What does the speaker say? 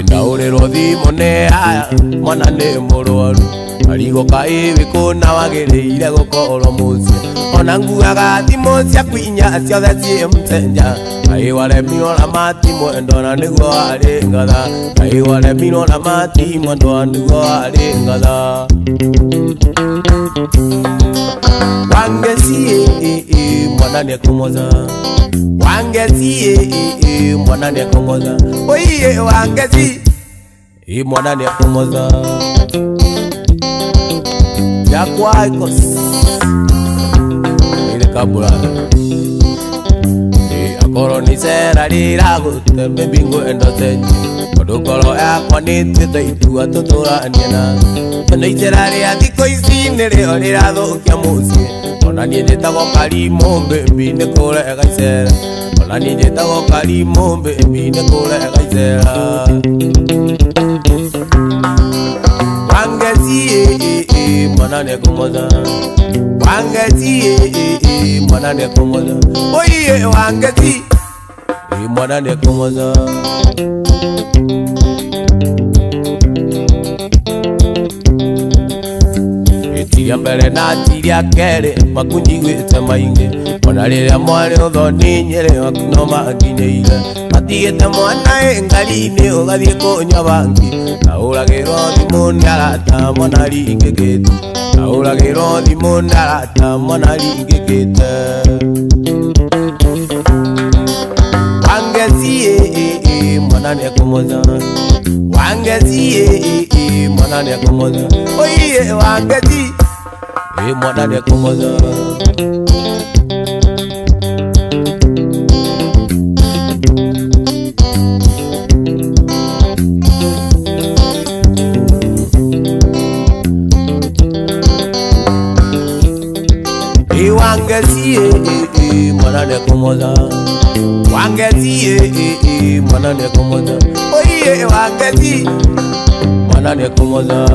Ndaure rothi mone aya mwana ne murwaru arigo kai bikona wagereire gukoro mucie ona nguaga thimo cia kwinya ciothe cie mtenja ai wale mino na mati mwendo na niguo ari ngatha ai wale mino na mati mwendo na niguo ari ngatha wangesi mwana ne kumoza wangesi mwana ne kumoza oiye wangesi mwana ne kumoza yakwa ikos ile kabula akoro ni sera lira gutembe bingo endotenye kodokoro yakwa nitete itua tuturaniana tena itera ria thiko ici nireo rirathukia mucie ona nie njitagwo Karimo baby ni kurega icera ona nie njitagwo Karimo baby ni kurega icera wangezi mwana ne kumoza wangezi mwana ne kumoza oiye wangezi mwana ne kumoza etiria mbere na tiria kere makunjigwite maingi ona riria mwari uthoni nyere akunoma akinyeire matigite mwana ngari-ini ugathie kunywa bangi nauragirwo thimu ni arata mwana ringikite nauragirwo thimu ni arata mwana ringikite wangezi mwana ne kumoza wangezi mwana ne kumoza oiye wangezi mwana ne kumoza wangezi mwana ne kumoza wangezi mwana ne kumoza oiye wangezi mwana ne kumoza